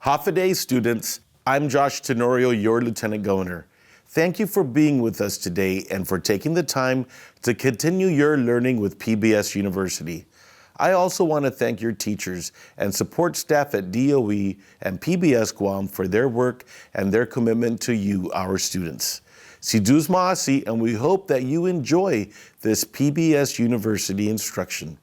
Hafa-day students, I'm Josh Tenorio, your Lieutenant Governor. Thank you for being with us today and for taking the time to continue your learning with PBS University. I also want to thank your teachers and support staff at GDOE and PBS Guam for their work and their commitment to you, our students. Si Dus Maasi, and we hope that you enjoy this PBS University instruction.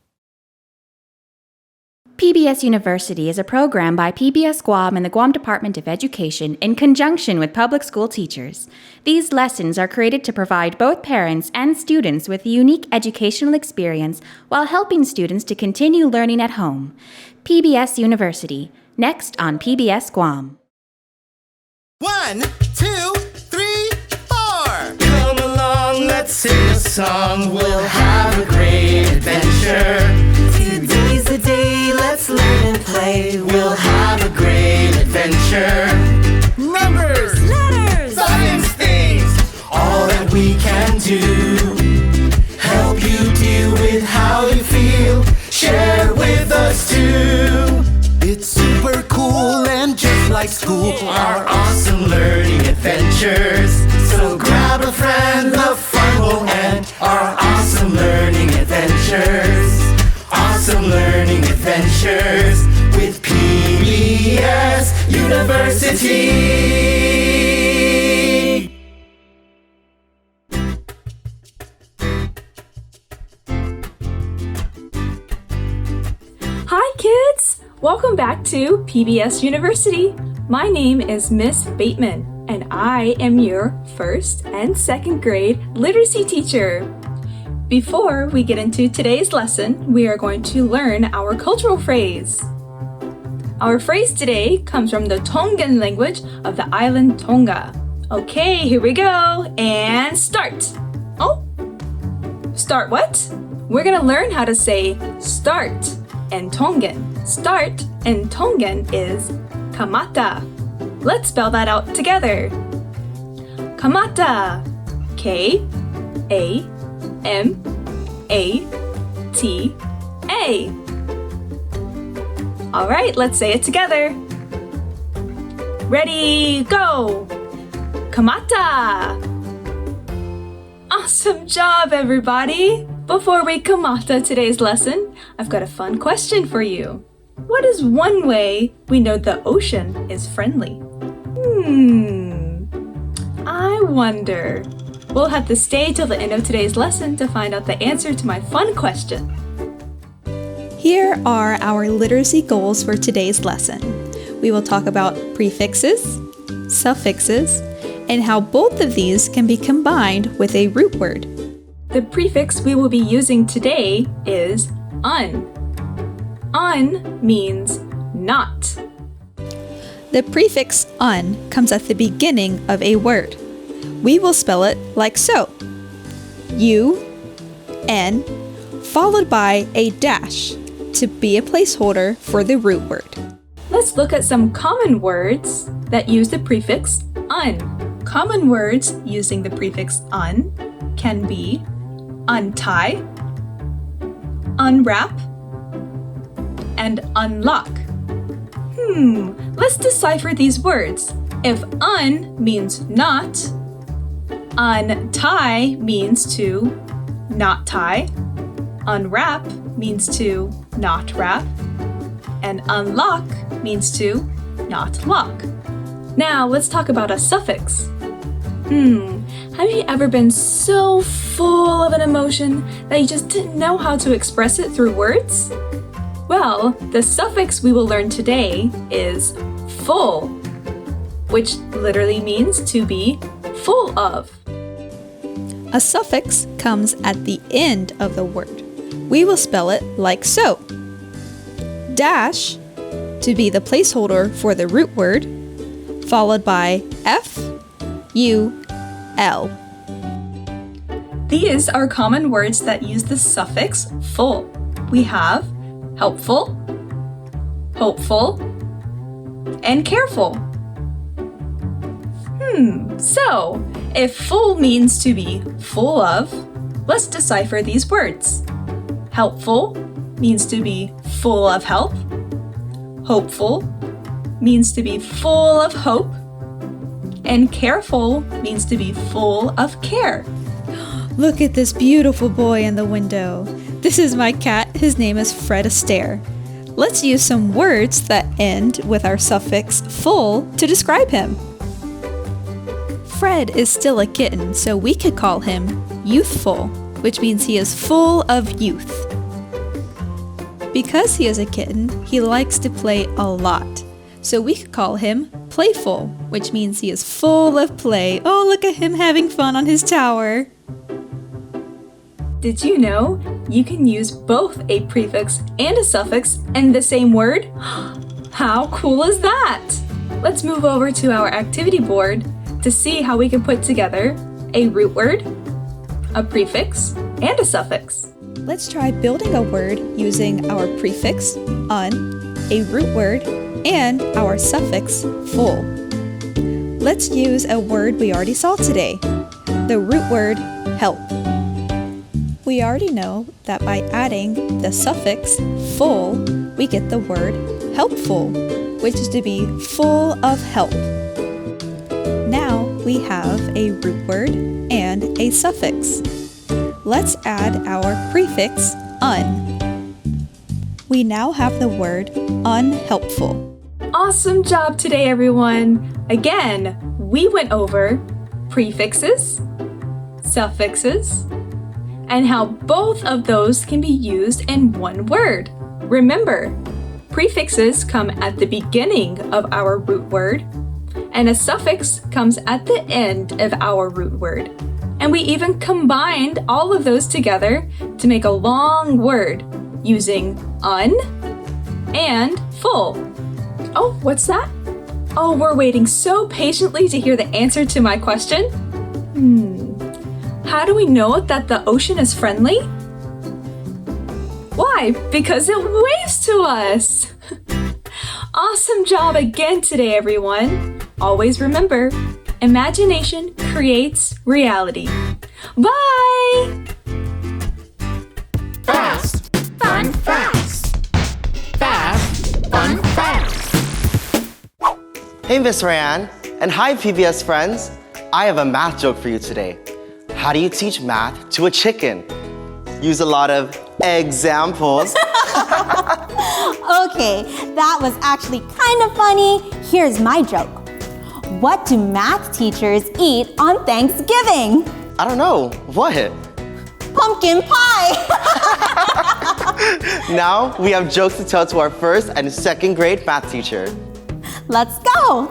PBS University is a program by PBS Guam and the Guam Department of Education in conjunction with public school teachers. These lessons are created to provide both parents and students with a unique educational experience while helping students to continue learning at home. PBS University, next on PBS Guam. 1, 2, 3, 4. Come along, let's sing a song. We'll have a great adventure. Today's the day, let's learn and play. We'll have a great adventure. Numbers, letters, science things, all that we can do. Help you deal with how you feel. Share with us too. It's super cool and just like school, our awesome learning adventures. So grab a friend, the fun will end. Our awesome learning adventures. Awesome learning adventures with PBS University. Hi kids! Welcome back to PBS University. My name is Miss Bateman, and I am your first and second grade literacy teacher. Before we get into today's lesson, we are going to learn our cultural phrase. Our phrase today comes from the Tongan language of the island Tonga. Okay, here we go, and start! Oh, start what? We're gonna learn how to say start in Tongan. Start in Tongan is kamata. Let's spell that out together. Kamata. K-A-M-A-T-A. All right, let's say it together. Ready, go! Kamata! Awesome job, everybody! Before we kamata today's lesson, I've got a fun question for you. What is one way we know the ocean is friendly? I wonder. We'll have to stay till the end of today's lesson to find out the answer to my fun question. Here are our literacy goals for today's lesson. We will talk about prefixes, suffixes, and how both of these can be combined with a root word. The prefix we will be using today is un. Un means not. The prefix un comes at the beginning of a word. We will spell it like so. U-N followed by a dash to be a placeholder for the root word. Let's look at some common words that use the prefix un. Common words using the prefix un can be untie, unwrap, and unlock. Let's decipher these words. If un means not, untie means to not tie, unwrap means to not wrap, and unlock means to not lock. Now let's talk about a suffix. Have you ever been so full of an emotion that you just didn't know how to express it through words? Well, the suffix we will learn today is full, which literally means to be full of. A suffix comes at the end of the word. We will spell it like so. Dash to be the placeholder for the root word, followed by F-U-L. These are common words that use the suffix full. We have helpful, hopeful, and careful. So, if full means to be full of, let's decipher these words. Helpful means to be full of help. Hopeful means to be full of hope, and careful means to be full of care. Look at this beautiful boy in the window. This is my cat. His name is Fred Astaire. Let's use some words that end with our suffix full to describe him. Fred is still a kitten, so we could call him youthful, which means he is full of youth. Because he is a kitten, he likes to play a lot, so we could call him playful, which means he is full of play. Oh, look at him having fun on his tower. Did you know you can use both a prefix and a suffix in the same word? How cool is that? Let's move over to our activity board to see how we can put together a root word, a prefix, and a suffix. Let's try building a word using our prefix, un, a root word, and our suffix, full. Let's use a word we already saw today, the root word, help. We already know that by adding the suffix, full, we get the word helpful, which is to be full of help. Now we have a root word and a suffix. Let's add our prefix, un. We now have the word unhelpful. Awesome job today, everyone! Again, we went over prefixes, suffixes, and how both of those can be used in one word. Remember, prefixes come at the beginning of our root word, and a suffix comes at the end of our root word. And we even combined all of those together to make a long word using un and full. Oh, what's that? Oh, we're waiting so patiently to hear the answer to my question. How do we know that the ocean is friendly? Why? Because it waves to us! Awesome job again today, everyone! Always remember, imagination creates reality. Bye! Fast, fun, fast. Fast, fun, fast. Hey, Miss Ryan, and hi, PBS friends. I have a math joke for you today. How do you teach math to a chicken? Use a lot of examples. Okay, that was actually kind of funny. Here's my joke. What do math teachers eat on Thanksgiving? I don't know. What? Pumpkin pie! Now we have jokes to tell to our first and second grade math teacher. Let's go!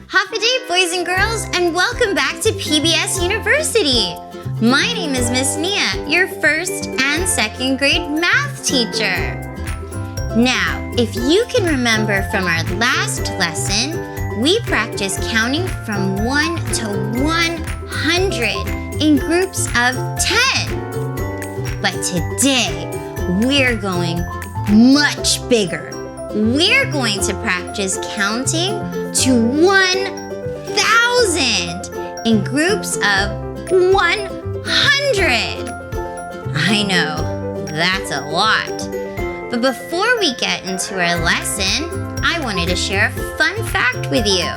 Happy day, boys and girls, and welcome back to PBS University. My name is Miss Nia, your first and second grade math teacher. Now, if you can remember from our last lesson, we practiced counting from 1 to 100 in groups of 10. But today, we're going much bigger. We're going to practice counting to 1,000 in groups of 100. I know, that's a lot. But before we get into our lesson, I wanted to share a fun fact with you.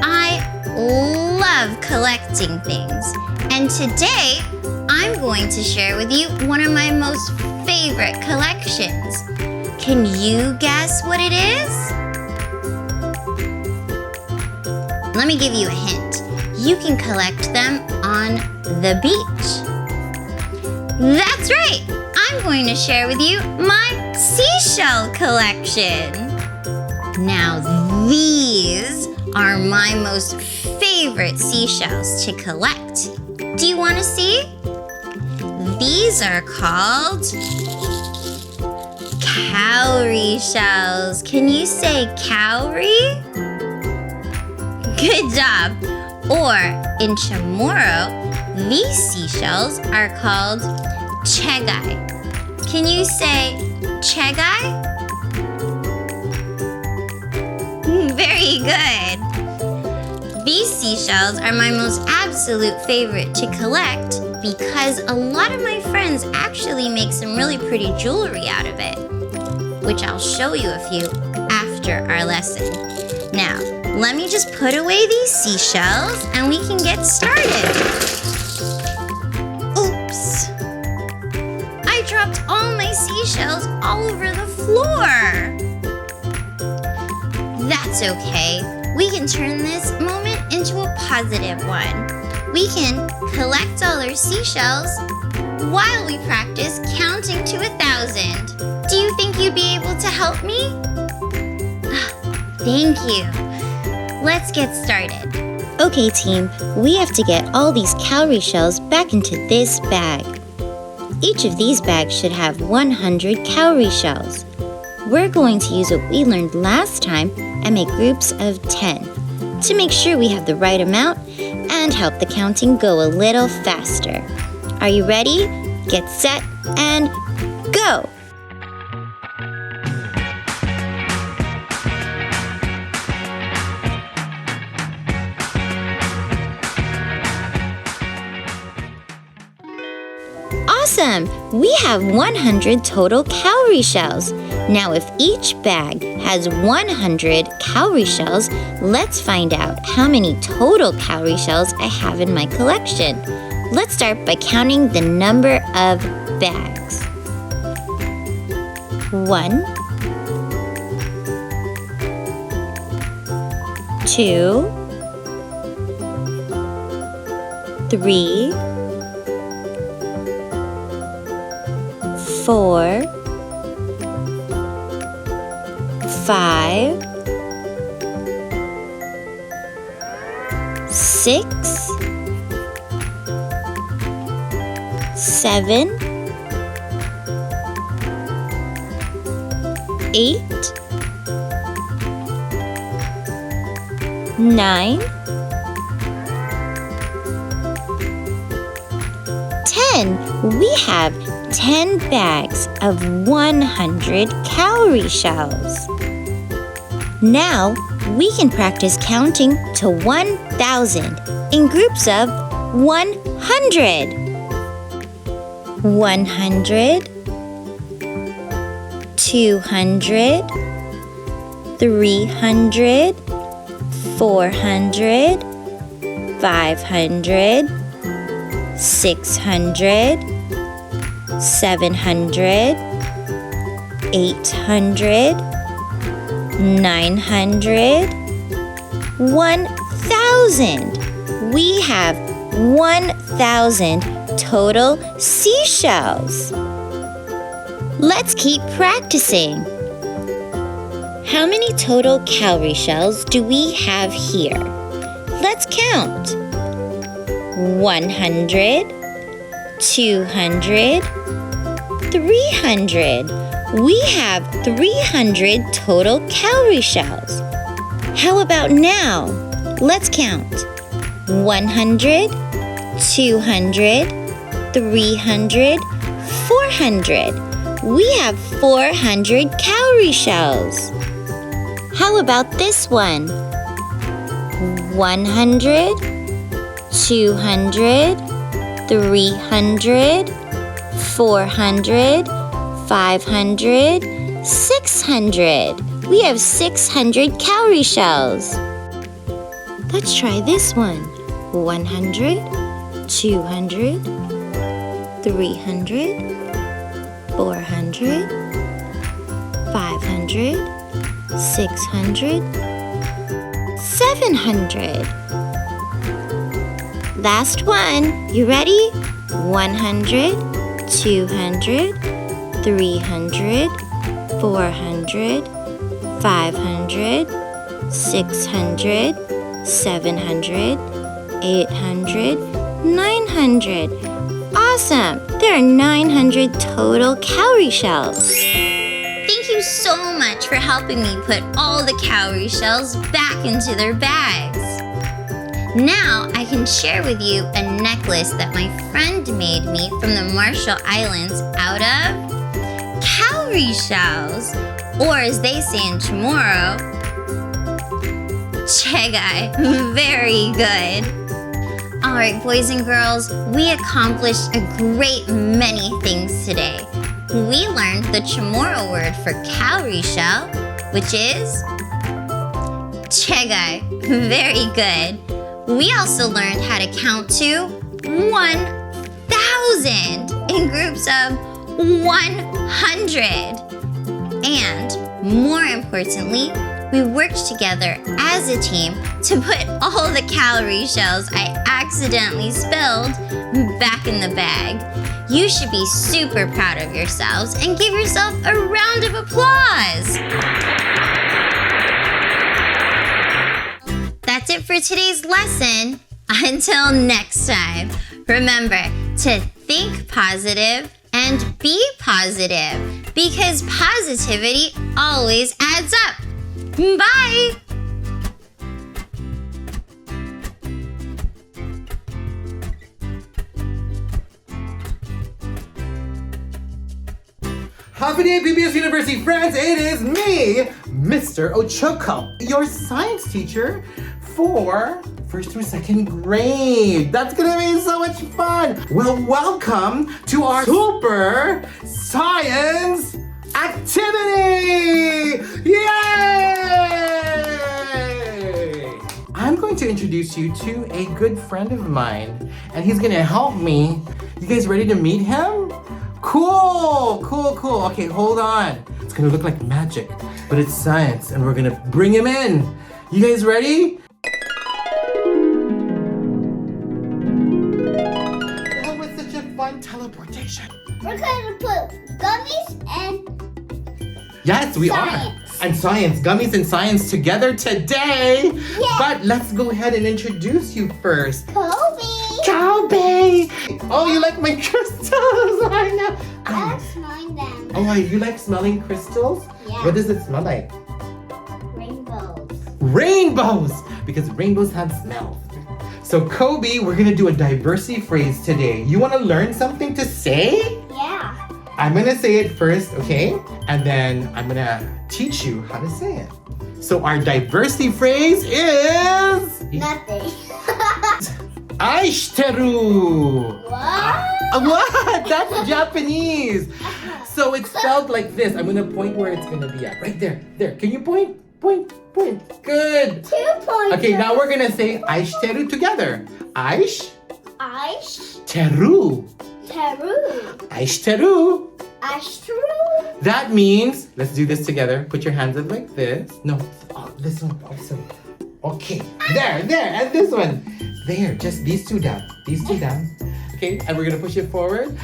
I love collecting things, and today I'm going to share with you one of my most favorite collections. Can you guess what it is? Let me give you a hint. You can collect them on the beach. That's right! I'm going to share with you my seashell collection. Now these are my most favorite seashells to collect. Do you want to see? These are called cowrie shells. Can you say cowrie? Good job. Or in Chamorro, these seashells are called chegai. Can you say chegai? Very good. These seashells are my most absolute favorite to collect because a lot of my friends actually make some really pretty jewelry out of it, which I'll show you a few after our lesson. Now, let me just put away these seashells and we can get started. Oops! I dropped all my seashells all over the floor. That's okay. We can turn this moment into a positive one. We can collect all our seashells while we practice counting to 1,000. Do you think you'd be able to help me? Thank you. Let's get started. Okay, team, we have to get all these cowrie shells back into this bag. Each of these bags should have 100 cowrie shells. We're going to use what we learned last time and make groups of 10 to make sure we have the right amount and help the counting go a little faster. Are you ready? Get set and go! Awesome! We have 100 total cowrie shells. Now, if each bag has 100 cowrie shells, let's find out how many total cowrie shells I have in my collection. Let's start by counting the number of bags. 1, 2, 3, 4, 5, 6, 7, 8, 9, 10. We have 10 bags of 100 cowrie shells. Now, we can practice counting to 1,000 in groups of 100. 100, 200, 300, 400, 500, 600, 700, 800, 900, 1,000. We have 1,000 total seashells. Let's keep practicing. How many total cowrie shells do we have here? Let's count. 100, 200, 300. We have 300 total cowrie shells. How about now? Let's count. 100, 200, 300, 400. We have 400 cowrie shells. How about this one? 100, 200, 300, 400, 500, 600. We have 600 cowrie shells. Let's try this one. 100, 200, 300, 400, 500, 600, 700. Last one. You ready? 100, 200, 300, 400, 500, 600, 700, 800, 900. Awesome! There are 900 total cowrie shells. Thank you so much for helping me put all the cowrie shells back into their bags. Now I can share with you a necklace that my friend made me from the Marshall Islands out of cowrie shells, or as they say in CHamoru, chegai, very good. All right, boys and girls, we accomplished a great many things today. We learned the CHamoru word for cowrie shell, which is chegai. Very good. We also learned how to count to 1,000 in groups of 100. And more importantly, we worked together as a team to put all the calorie shells I accidentally spilled back in the bag. You should be super proud of yourselves and give yourself a round of applause. That's it for today's lesson. Until next time, remember to think positive and be positive because positivity always adds up. Bye! Happy day, PBS University friends! It is me, Mr. Ochoko, your science teacher for first through second grade. That's gonna be so much fun! Well, welcome to our super science activity! Yay! I'm going to introduce you to a good friend of mine, and he's gonna help me. You guys ready to meet him? Cool. Okay, hold on. It's gonna look like magic, but it's science, and we're gonna bring him in. You guys ready? That was such a fun teleportation. We're going to put gummies and Yes, we science. are. And science, gummies and science together today. Yeah. But let's go ahead and introduce you first. Kobe. Kobe! Oh, you like my crystals? I know. I'll smell them. Oh, you like smelling crystals? Yeah. What does it smell like? Rainbows. Rainbows! Because rainbows have smells. So Kobe, we're gonna do a diversity phrase today. You wanna learn something to say? Yeah. I'm gonna say it first, okay? And then I'm gonna teach you how to say it. So our diversity phrase is... Nothing. Aishiteru! What? What? That's Japanese. So it's spelled like this. I'm gonna point where it's gonna be at. Right there. There. Can you point? Point. Good. 2 points. Okay, now we're gonna say aishiteru together. Aish. Teru. Teru. Aishiteru. Ashru. That means, let's do this together. Put your hands up like this. No, this one also. Okay, there, and this one. There, just these two down. Okay, and we're gonna push it forward.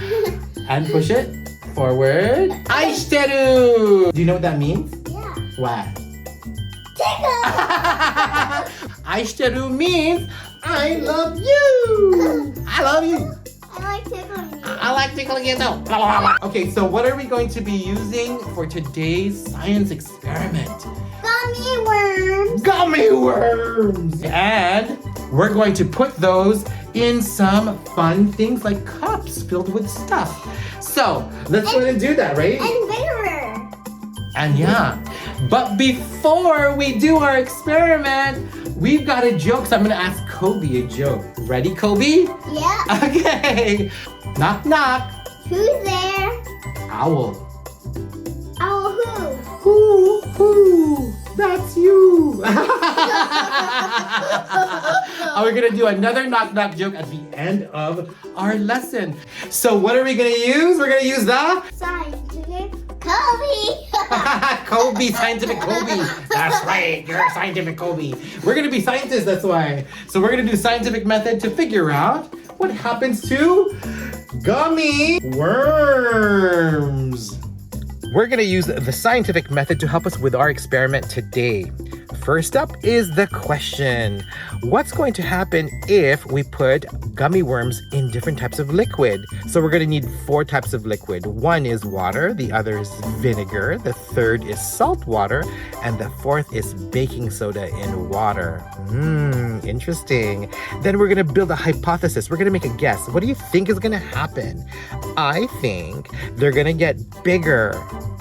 And push it forward. Aishiteru! Do you know what that means? Yeah. What? Tickle. Aishiteru means I love you. I love you. I like tickling you. I like tickling you too. Okay, so what are we going to be using for today's science experiment? Gummy worms. Gummy worms! And we're going to put those in some fun things like cups filled with stuff. So let's go ahead and do that, right? And mirror. And yeah, but before we do our experiment, we've got a joke. So I'm gonna ask Kobe a joke. Ready, Kobe? Yeah. Okay. Knock, knock. Who's there? Owl. Oh, who? Who? That's you. And we're gonna do another knock knock joke at the end of our lesson. So what are we gonna use? We're gonna use the Scientific Kobe. Kobe, scientific Kobe. That's right, you're a scientific Kobe. We're gonna be scientists, that's why. So we're gonna do scientific method to figure out what happens to gummy worms. We're gonna use the scientific method to help us with our experiment today. First up is the question. What's going to happen if we put gummy worms in different types of liquid? So we're gonna need 4 types of liquid. One is water, the other is vinegar, the third is salt water, and the fourth is baking soda in water. Interesting. Then we're going to build a hypothesis. We're going to make a guess. What do you think is going to happen? I think they're going to get bigger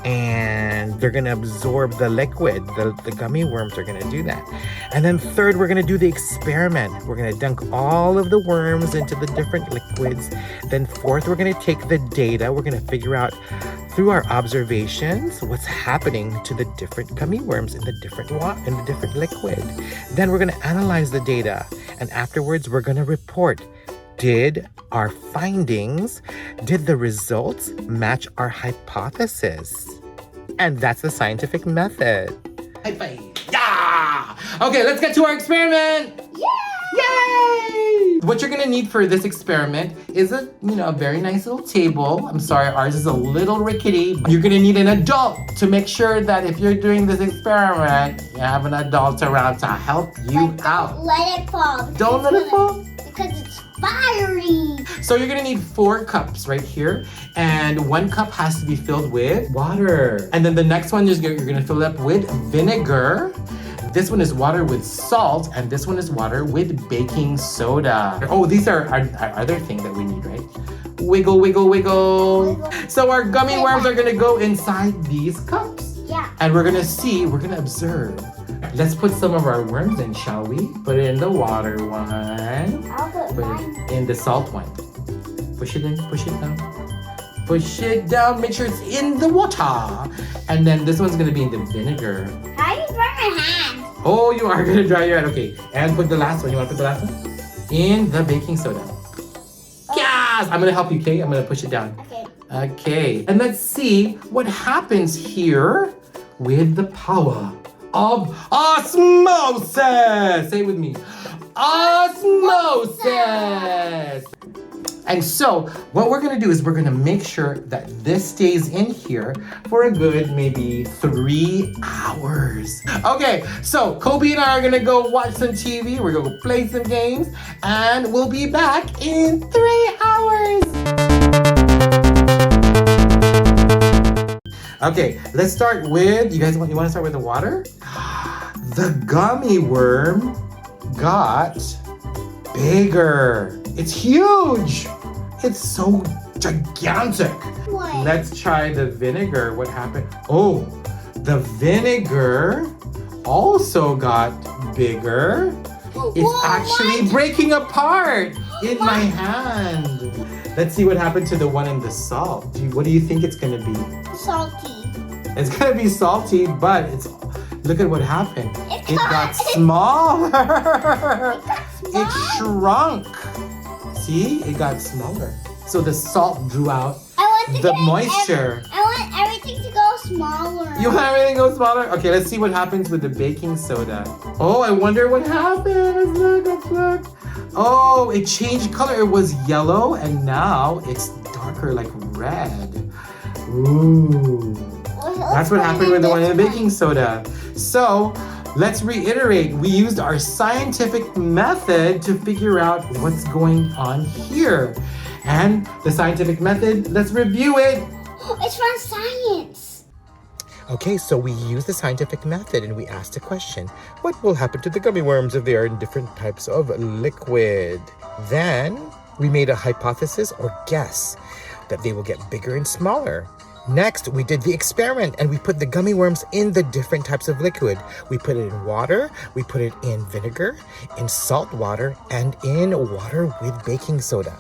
and they're going to absorb the liquid. The gummy worms are going to do that. And then third, we're going to do the experiment. We're going to dunk all of the worms into the different liquids. Then fourth, we're going to take the data. We're going to figure out through our observations what's happening to the different gummy worms in the different liquid. Then we're going to analyze the data, and afterwards we're going to report. Did our findings, did the results match our hypothesis? And that's the scientific method. High five. Yeah! Okay, let's get to our experiment. Yay! What you're gonna need for this experiment is a very nice little table. I'm sorry, ours is a little rickety. You're gonna need an adult to make sure that if you're doing this experiment, you have an adult around to help you out. Don't let it fall. Don't let it fall? Because it's fiery. So you're gonna need 4 cups right here, and 1 cup has to be filled with water. And then the next one you're gonna fill it up with vinegar. This one is water with salt, and this one is water with baking soda. Oh, these are our other thing that we need, right? Wiggle, wiggle, wiggle. So our gummy worms are gonna go inside these cups. Yeah. And we're gonna observe. Let's put some of our worms in, shall we? Put it in the water one. I'll put mine. It in the salt one. Push it in, push it down. Push it down, make sure it's in the water. And then this one's gonna be in the vinegar. How do you dry my hands? Oh, you are gonna dry your hand, okay. And put the last one, you wanna put the last one? In the baking soda. Yes! I'm gonna help you, okay? I'm gonna push it down. Okay. Okay, and let's see what happens here with the power of osmosis. Say it with me. Osmosis. And so what we're gonna do is we're gonna make sure that this stays in here for a good maybe 3 hours. Okay, so Kobe and I are gonna go watch some TV, we're gonna go play some games, and we'll be back in 3 hours. Okay, let's start with, you wanna start with the water? The gummy worm got bigger. It's huge. It's so gigantic. What? Let's try the vinegar. What happened? Oh, the vinegar also got bigger. It's actually breaking apart in my hand. Let's see what happened to the one in the salt. What do you think it's gonna be? Salty. It's gonna be salty, but look at what happened. It got smaller. It shrunk. See, it got smaller. So the salt drew out the moisture. I want everything to go smaller. You want everything to go smaller? Okay, let's see what happens with the baking soda. Oh, I wonder what happened. Let's look. Oh, it changed color. It was yellow and now it's darker, like red. Ooh. That's what happened with the one in the baking soda. So let's reiterate. We used our scientific method to figure out what's going on here. And the scientific method, let's review it. It's from science. Okay, so we used the scientific method and we asked a question. What will happen to the gummy worms if they are in different types of liquid? Then we made a hypothesis or guess that they will get bigger and smaller. Next, we did the experiment and we put the gummy worms in the different types of liquid. We put it in water, we put it in vinegar, in salt water, and in water with baking soda.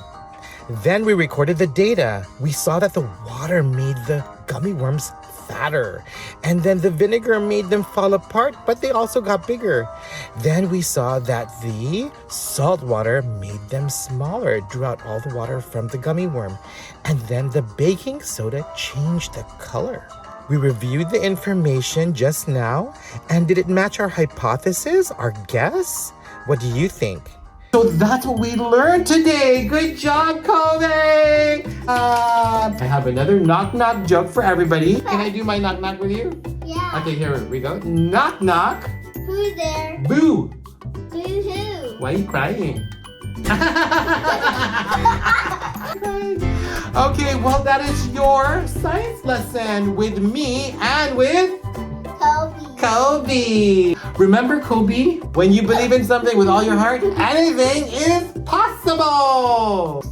Then we recorded the data. We saw that the water made the gummy worms fatter, and then the vinegar made them fall apart, but they also got bigger. Then we saw that the salt water made them smaller, drew out all the water from the gummy worm, and then the baking soda changed the color. We reviewed the information just now, and did it match our hypothesis, our guess? What do you think? So that's what we learned today. Good job, Kobe! I have another knock-knock joke for everybody. Can I do my knock-knock with you? Yeah. Okay, here we go. Knock-knock. Who's there? Boo! Boo-hoo. Why are you crying? Okay, well, that is your science lesson with me and with Kobe. Remember, Kobe, when you believe in something with all your heart, anything is possible.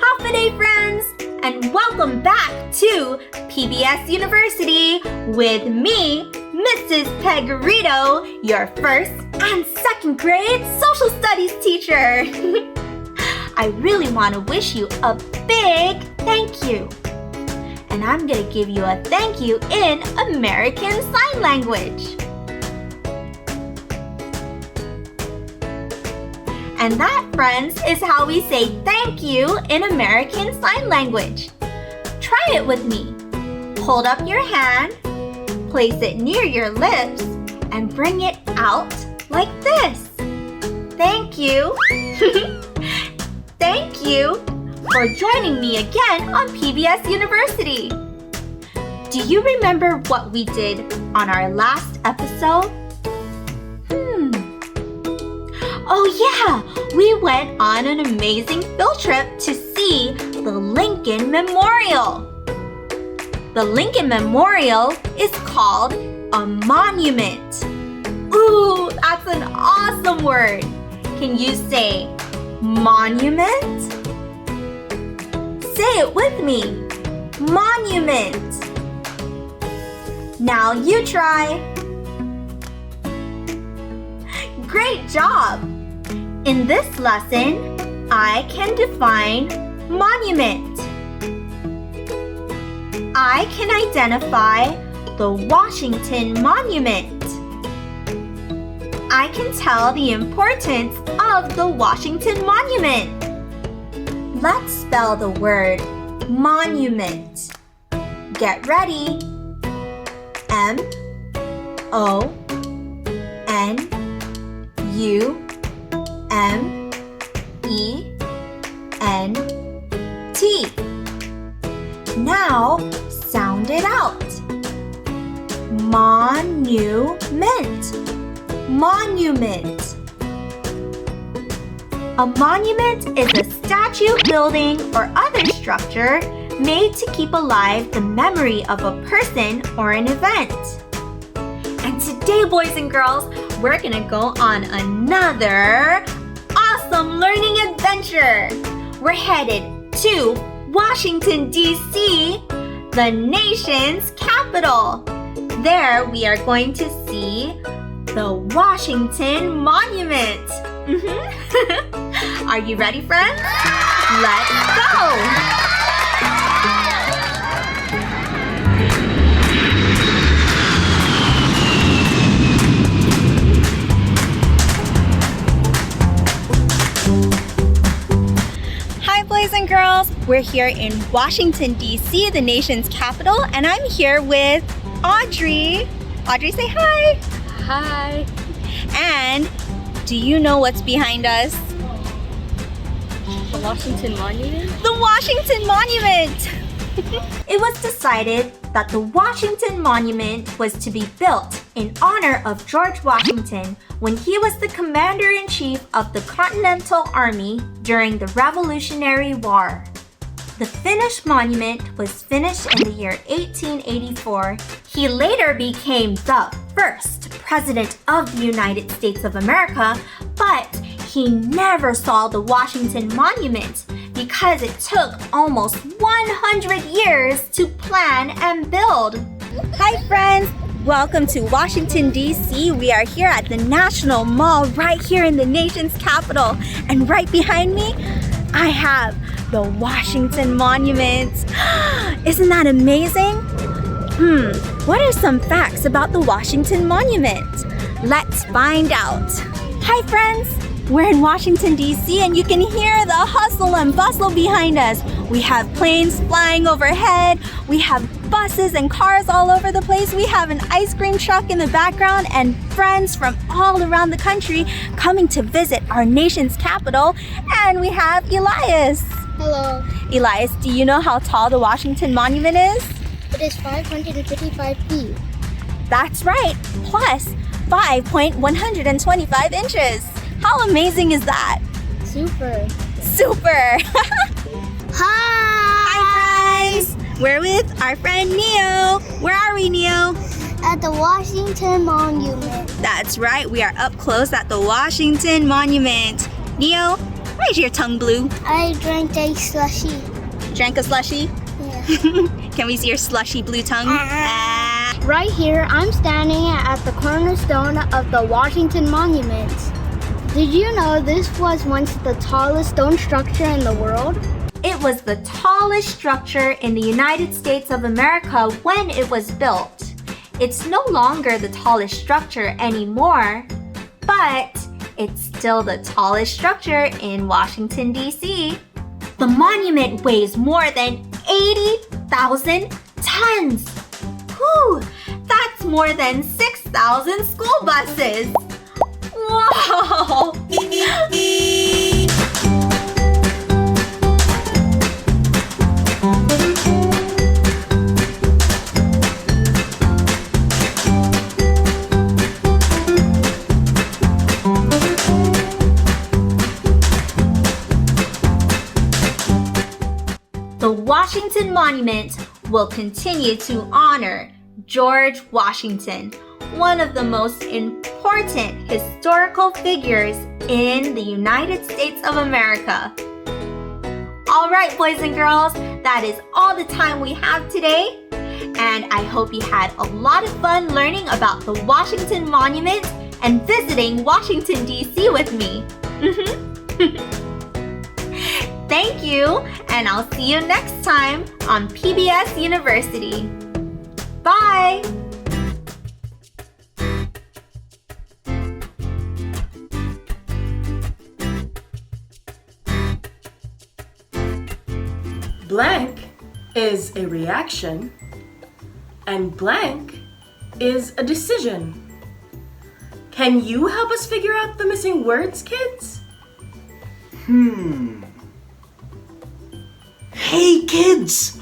Half a day, friends, and welcome back to PBS University with me, Mrs. Pegarito, your first and second grade social studies teacher. I really want to wish you a big thank you. And I'm going to give you a thank you in American Sign Language. And that, friends, is how we say thank you in American Sign Language. Try it with me. Hold up your hand, place it near your lips, and bring it out like this. Thank you. Thank you for joining me again on PBS University. Do you remember what we did on our last episode? Oh yeah, we went on an amazing field trip to see the Lincoln Memorial. The Lincoln Memorial is called a monument. Ooh, that's an awesome word. Can you say monument? Say it with me. Monument. Now you try. Great job! In this lesson, I can define monument. I can identify the Washington Monument. I can tell the importance of the Washington Monument. Let's spell the word monument. Get ready. M-O-N-U-M-E-N-T. Now, sound it out. Monument. Monument. A monument is a statue, building, or other structure made to keep alive the memory of a person or an event. And today, boys and girls, we're gonna go on another awesome learning adventure. We're headed to Washington, D.C., the nation's capital. There, we are going to see the Washington Monument. Are you ready, friends? Let's go! Hi, boys and girls. We're here in Washington, D.C., the nation's capital, and I'm here with Audrey. Audrey, say hi. Hi. And do you know what's behind us? The Washington Monument? The Washington Monument! It was decided that the Washington Monument was to be built in honor of George Washington when he was the commander-in-chief of the Continental Army during the Revolutionary War. The finished monument was finished in the year 1884. He later became the first president of the United States of America, but he never saw the Washington Monument because it took almost 100 years to plan and build. Hi friends, welcome to Washington, D.C. We are here at the National Mall right here in the nation's capital. And right behind me, I have the Washington Monument. Isn't that amazing? What are some facts about the Washington Monument? Let's find out. Hi friends, we're in Washington, D.C. and you can hear the hustle and bustle behind us. We have planes flying overhead. We have buses and cars all over the place. We have an ice cream truck in the background and friends from all around the country coming to visit our nation's capital. And we have Elias. Hello. Elias, do you know how tall the Washington Monument is? It is 555 feet. That's right. Plus, 5.125 inches. How amazing is that? Super. Super! Hi! Hi, friends! We're with our friend Neo. Where are we, Neo? At the Washington Monument. That's right, we are up close at the Washington Monument. Neo, why is your tongue blue? I drank a slushy. Drank a slushie? Yeah. Can we see your slushy blue tongue? Ah. Right here, I'm standing at the cornerstone of the Washington Monument. Did you know this was once the tallest stone structure in the world? It was the tallest structure in the United States of America when it was built. It's no longer the tallest structure anymore, but it's still the tallest structure in Washington, D.C. The monument weighs more than 80,000 tons. Whew, that's more than 6,000 school buses. Wow! The Washington Monument will continue to honor George Washington, one of the most important historical figures in the United States of America. All right, boys and girls, that is all the time we have today. And I hope you had a lot of fun learning about the Washington Monument and visiting Washington, D.C. with me. Thank you, and I'll see you next time on PBS University. Bye! Blank is a reaction, and blank is a decision. Can you help us figure out the missing words, kids? Hey kids!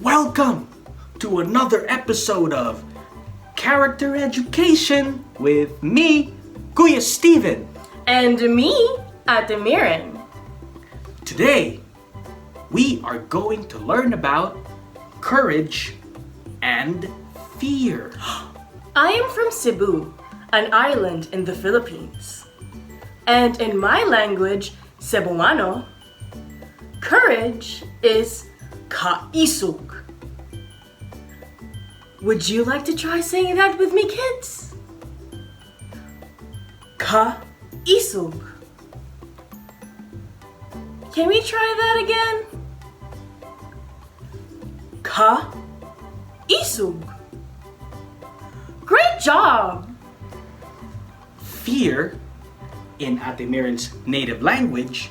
Welcome to another episode of Character Education with me, Kuya Steven. And me, Ate Miran. Today, we are going to learn about courage and fear. I am from Cebu, an island in the Philippines. And in my language, Cebuano, courage is kaisog. Would you like to try saying that with me, kids? Kaisog. Can we try that again? Kaisog. Great job! Fear, in Ate Miran's native language,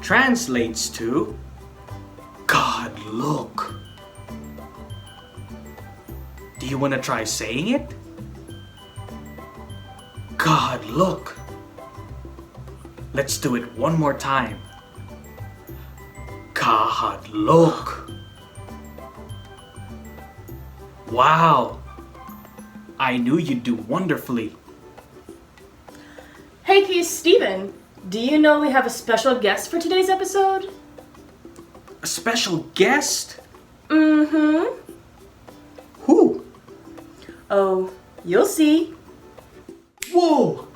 translates to God, look. Do you want to try saying it? God, look. Let's do it one more time. God, look. Wow. I knew you'd do wonderfully. Hey, Keith Steven, do you know we have a special guest for today's episode? A special guest? Mm-hmm. Who? Oh, you'll see. Whoa!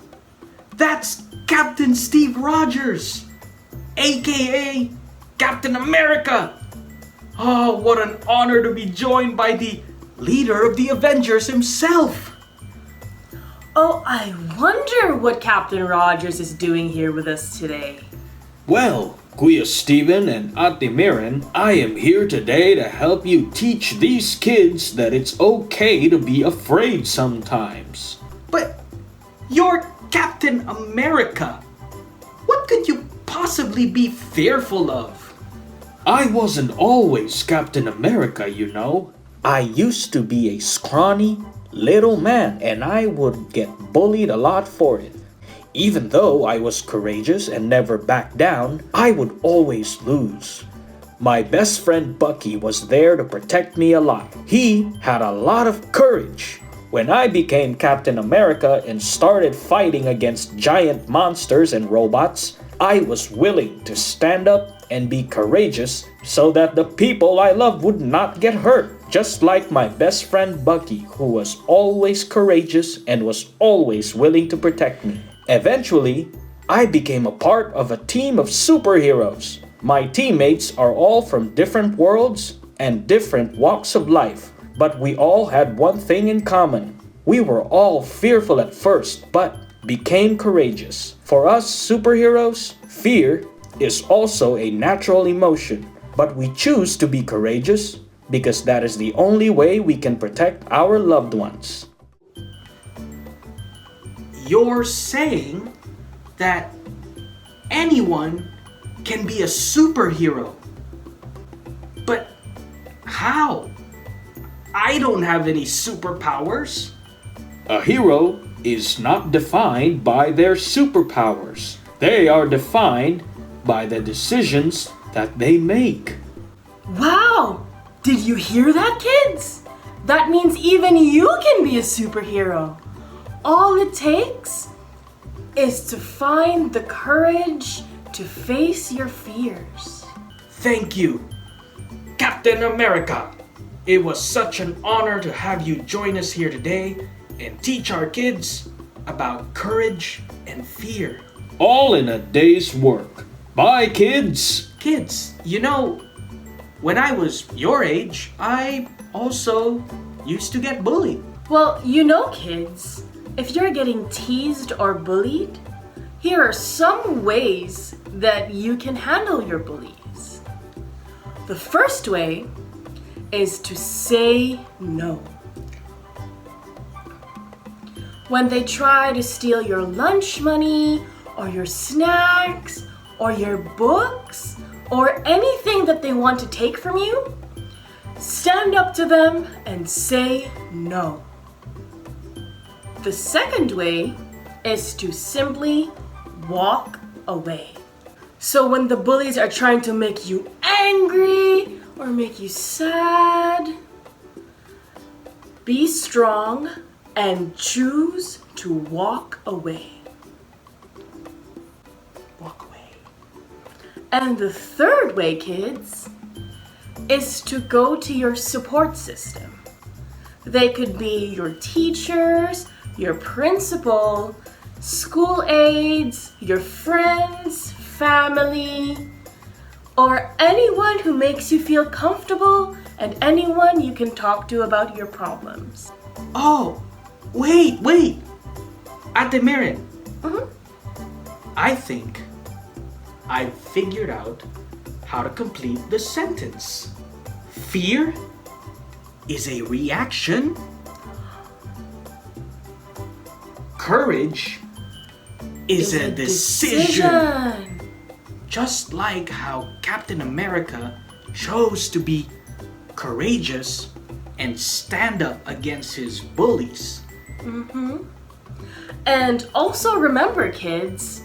That's Captain Steve Rogers, aka Captain America. Oh, what an honor to be joined by the leader of the Avengers himself. Oh, I wonder what Captain Rogers is doing here with us today. Well, Kuya Steven and Ate Miran, I am here today to help you teach these kids that it's okay to be afraid sometimes. But you're Captain America. What could you possibly be fearful of? I wasn't always Captain America, you know. I used to be a scrawny little man and I would get bullied a lot for it. Even though I was courageous and never backed down, I would always lose. My best friend Bucky was there to protect me a lot. He had a lot of courage. When I became Captain America and started fighting against giant monsters and robots, I was willing to stand up and be courageous so that the people I love would not get hurt, just like my best friend Bucky, who was always courageous and was always willing to protect me. Eventually, I became a part of a team of superheroes. My teammates are all from different worlds and different walks of life, but we all had one thing in common. We were all fearful at first, but became courageous. For us superheroes, fear is also a natural emotion, but we choose to be courageous because that is the only way we can protect our loved ones. You're saying that anyone can be a superhero. But how? I don't have any superpowers. A hero is not defined by their superpowers. They are defined by the decisions that they make. Wow! Did you hear that, kids? That means even you can be a superhero. All it takes is to find the courage to face your fears. Thank you, Captain America. It was such an honor to have you join us here today and teach our kids about courage and fear. All in a day's work. Bye, kids! Kids, you know, when I was your age, I also used to get bullied. Well, you know, kids, if you're getting teased or bullied, here are some ways that you can handle your bullies. The first way is to say no. When they try to steal your lunch money or your snacks or your books or anything that they want to take from you, stand up to them and say no. The second way is to simply walk away. So when the bullies are trying to make you angry or make you sad, be strong and choose to walk away. Walk away. And the third way, kids, is to go to your support system. They could be your teachers, your principal, school aides, your friends, family, or anyone who makes you feel comfortable and anyone you can talk to about your problems. Oh, wait. Ate Mirin. I think I've figured out how to complete the sentence. Fear is a reaction. Courage is a decision. Just like how Captain America chose to be courageous and stand up against his bullies. And also remember, kids,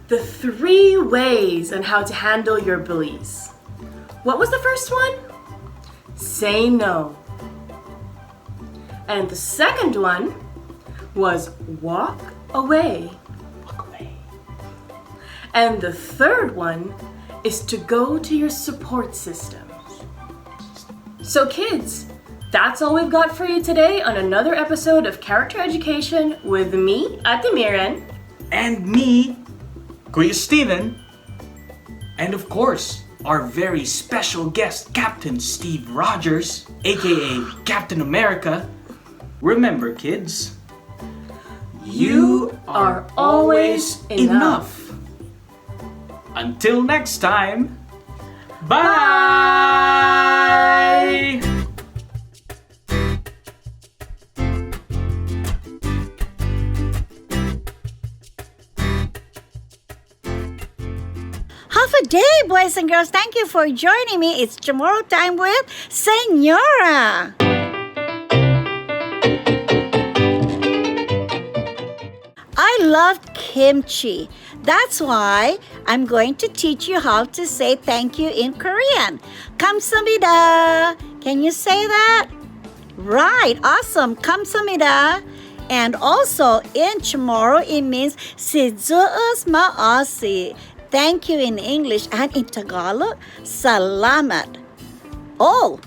the 3 ways on how to handle your bullies. What was the first one? Say no. And the second one was walk away. Walk away. And the third one is to go to your support system. So kids, that's all we've got for you today on another episode of Character Education with me, Ate Miran. And me, Kuya Steven. And of course, our very special guest, Captain Steve Rogers, aka Captain America. Remember, kids, you are always enough. Until next time, bye! Half a day, boys and girls. Thank you for joining me. It's CHamoru time with Senora. I love kimchi. That's why I'm going to teach you how to say thank you in Korean. Kamsahamnida. Can you say that? Right, awesome. Kamsahamnida. And also in Chamorro, it means Sizuus Maasi. Thank you in English. And in Tagalog, Salamat. Oh,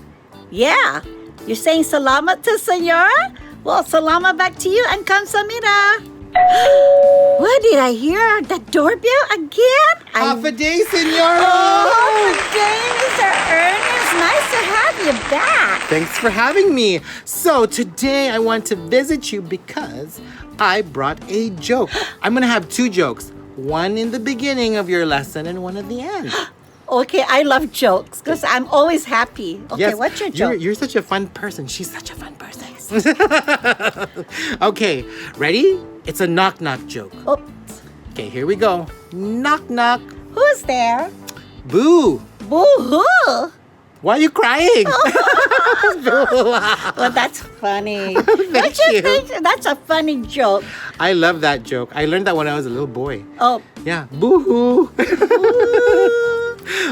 yeah. You're saying salamat to Senora? Well, salamat back to you and kamsahamnida. What did I hear? The doorbell again? Half a day, Senora! Oh, good day, Mr. Ernest. Nice to have you back. Thanks for having me. So today I want to visit you because I brought a joke. I'm going to have 2 jokes. One in the beginning of your lesson and one at the end. Okay, I love jokes because I'm always happy. Okay, Yes, what's your joke? You're such a fun person. She's such a fun person. Okay, ready? It's a knock-knock joke. Oops. Okay, here we go. Knock-knock. Who's there? Boo. Boo-hoo. Why are you crying? Well, that's funny. Thank you. Think? That's a funny joke. I love that joke. I learned that when I was a little boy. Oh. Yeah, boo-hoo.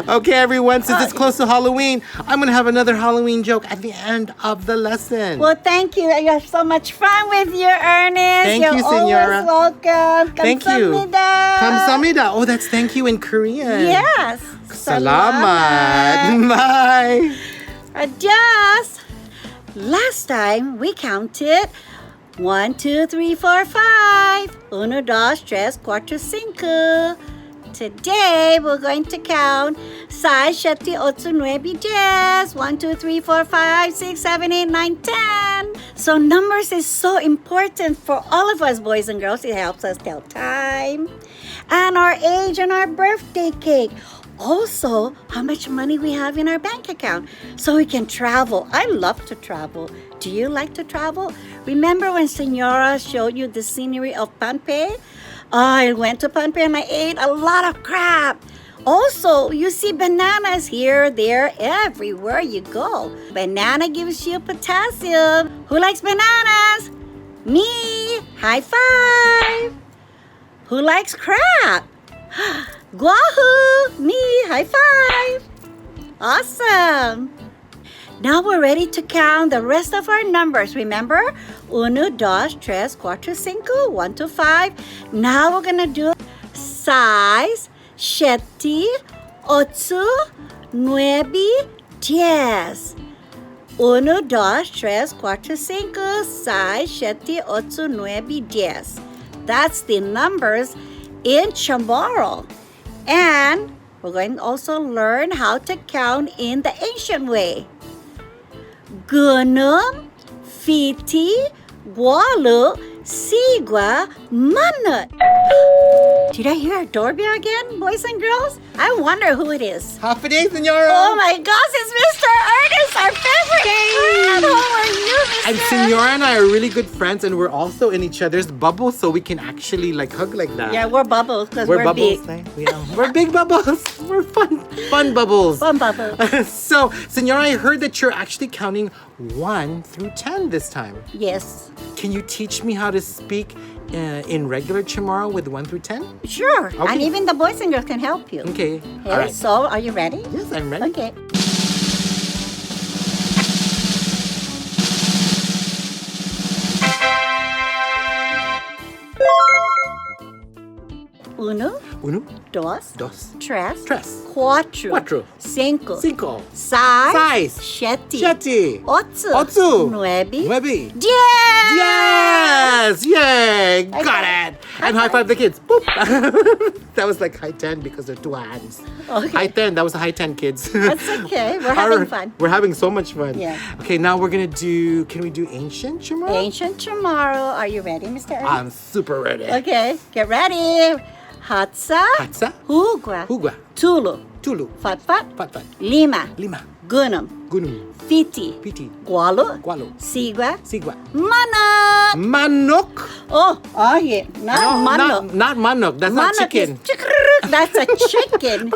Okay, everyone, since it's close to Halloween, I'm going to have another Halloween joke at the end of the lesson. Well, thank you. You have so much fun with you, Ernest. Thank You're you, Senora. always welcome. Thank you. Kamsahamnida. Kamsahamnida. Oh, that's thank you in Korean. Yes. Salamat. Bye. Adios. Last time we counted 1, 2, 3, 4, 5. 1, 2, 3, 4, 5. Today we're going to count 6, 7, 8, 9, 10. 1, 2, 3, 4, 5, 6, 7, 8, 9, 10. So numbers is so important for all of us boys and girls. It helps us tell time and our age and our birthday cake. Also, how much money we have in our bank account so we can travel. I love to travel. Do you like to travel? Remember when Senora showed you the scenery of Pohnpei? I went to Pohnpei and I ate a lot of crab. Also, you see bananas here, there, everywhere you go. Banana gives you potassium. Who likes bananas? Me. High five. Who likes crab? Guahu! Me! High five! Awesome! Now we're ready to count the rest of our numbers. Remember? 1, 2, 3, 4, 5, 1 to 5. Now we're gonna do 6, 7, 8, 9, 10. 1, 2, 3, 4, 5, 6, 7, 8, 9, 10. That's the numbers in Chamorro. And we're going to also learn how to count in the ancient way. Gunung, Fiti, Gualu, Sigua, Manut. Did I hear a doorbell again, boys and girls? I wonder who it is. Half a day, Senora. Oh my gosh, it's Mr. Ernest, our favorite friend. How are you, Mr. And Senora and I are really good friends, and we're also in each other's bubbles, so we can actually hug like that. Yeah, we're bubbles because we're bubbles, big. right? Yeah, we're big bubbles. We're fun bubbles. Fun bubbles. So, Senora, I heard that you're actually counting 1 through 10 this time. Yes. Can you teach me how to speak in regular Chamorro with 1 through 10? Sure. Okay. And even the boys and girls can help you. Okay. Okay, All right. so are you ready? Yes, I'm ready. Okay. Uno, dos, tres, cuatro, cinco, seis, siete, ocho, nueve, 10. Yes! Yay! Got it! And high five the kids. Boop! That was like high 10 because they're 2 hands. Okay. High 10. That was a high 10, kids. That's okay. We're having fun. We're having so much fun. Yeah. Okay, now we're gonna do. Can we do ancient Chamorro? Ancient Chamorro. Are you ready, Mr. Ernest? I'm super ready. Okay, get ready. Hatsa, Hugua, Tulu, Fatfat, Lima, Gunum, Fiti, Gualu, Sigua, Manok. Oh, yeah. Not manok. That's not chicken. That's a chicken.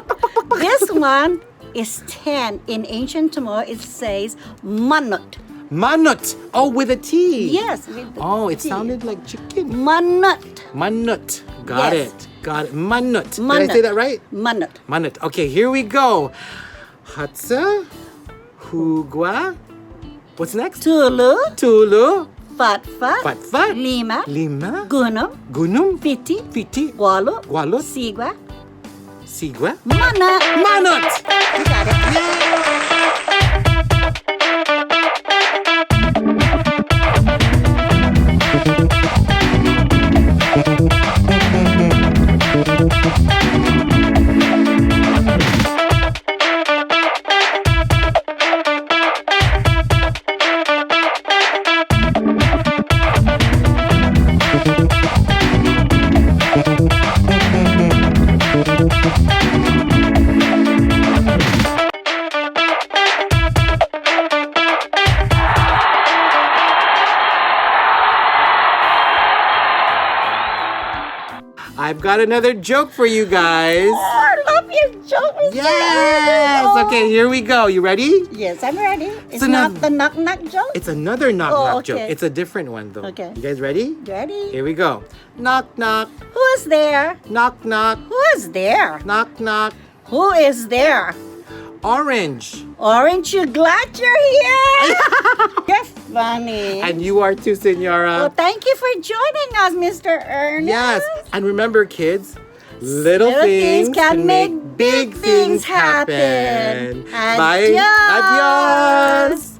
This one is 10. In ancient Chamorro, it says manut. Manut. Oh, with a T. Yes. With the it T. sounded like chicken. Manut. Manut. Got Yes. it. Manut. Did I say that right? Manut. Okay, here we go. Hatsa, Hugua, What's next? Tulu, Tulu. Fatfat, Fatfat. Lima, Lima. Gunum, Gunum. Fiti, Fiti. Walut, Walut. Sigwa, Sigwa. Manat. Manot. You got it. I've got another joke for you guys. I love your joke, Mr. Yes. Ernest. Okay, here we go. You ready? Yes, I'm ready. It's So not now- the knock-knock joke? It's another knock-knock joke. okay. It's a different one though. Okay. You guys ready? Ready? Here we go. Knock knock. Who's there? Knock knock. Who's there? Knock knock. Who is there? Orange. Aren't you glad you're here? You're funny. And you are too, Senora. Well, thank you for joining us, Mr. Ernest. Yes. And remember, kids, little Little things can make big things happen. Bye. Adios. Adios.